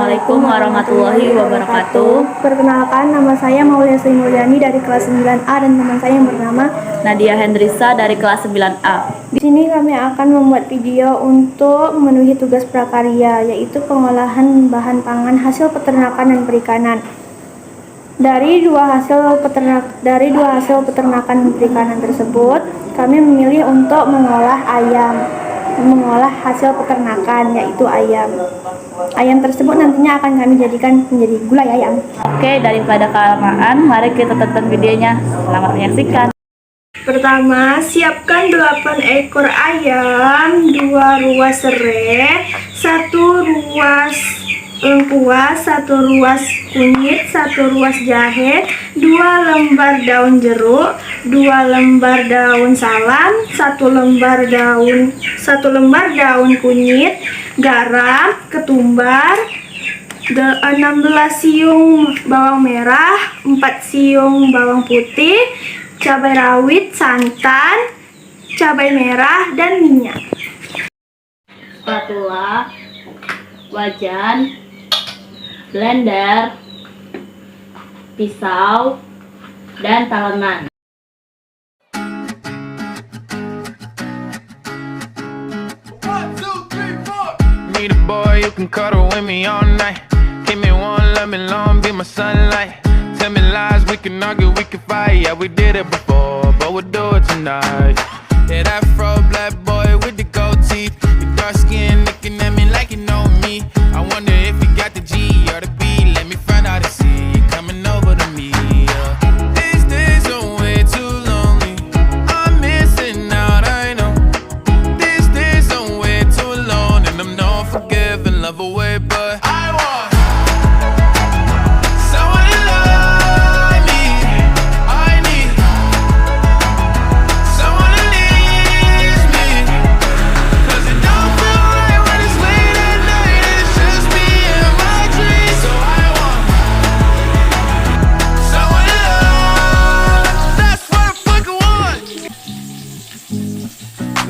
Assalamualaikum warahmatullahi wabarakatuh. Perkenalkan, nama saya Maulia Sri Mulyani dari kelas 9A dan teman saya yang bernama Nadia Hendrisa dari kelas 9A. Di sini kami akan membuat video untuk memenuhi tugas prakarya, yaitu pengolahan bahan pangan hasil peternakan dan perikanan. Dari dua hasil peternakan dan perikanan tersebut, kami memilih untuk mengolah hasil peternakan, yaitu ayam. Ayam tersebut nantinya akan kami jadikan menjadi gulai ayam. Oke, daripada kelamaan, mari kita tonton videonya. Selamat menyaksikan. Pertama, siapkan 8 ekor ayam, 2 ruas serai, 1 ruas lengkuas, 1 ruas kunyit, 1 ruas jahe, 2 lembar daun jeruk, 2 lembar daun salam, 1 lembar daun kunyit, garam, ketumbar, 16 siung bawang merah, 4 siung bawang putih, cabai rawit, santan, cabai merah, dan minyak. Spatula, wajan, blender, pisau, dan talenan. Need a boy you can cuddle with me all night. Give me one, let me long, be my sunlight. Tell me lies, we can argue, we can fight. Yeah, we did it before, but we'll do it tonight. Yeah, that fro black boy with the gold teeth, your dark skin looking at me like you know me. I wonder if you got the G or the B. Let me find out and see you coming over to me. Yeah. These days are way too lonely. I'm missing out, I know. These days are way too alone, and I'm not forgiving, love away, but I want someone to love me. I need someone to leave me, 'cause it don't feel right when it's late at night. It's just me and my dreams. So I want someone to love. That's what I fucking want.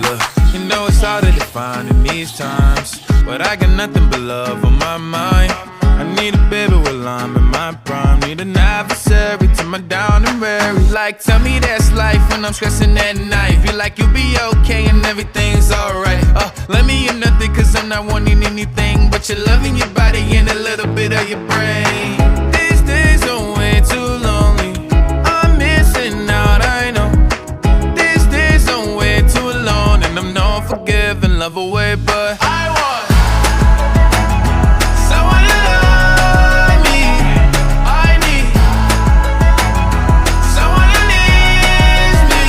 Look, you know it's hard to define in these times, but I got nothing but love on my mind. I need a baby while I'm in my prime. Need an adversary to my down and weary. Like, tell me that's life when I'm stressing at night. Feel like you'll be okay and everything's alright. Let me in nothing, 'cause I'm not wanting anything but your love in your body and a little bit of your brain. These days are way too lonely. I'm missing out, I know. These days are way too alone, and I'm not forgiving, love away, but I want someone to love me. I need someone who needs me,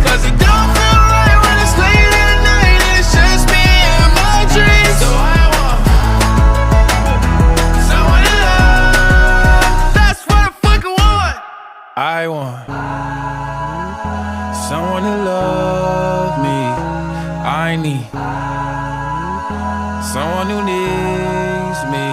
'cause it don't feel right when it's late at night. It's just me and my dreams. So I want someone to love. That's what I fucking want. I want someone to love me. I need someone who needs me.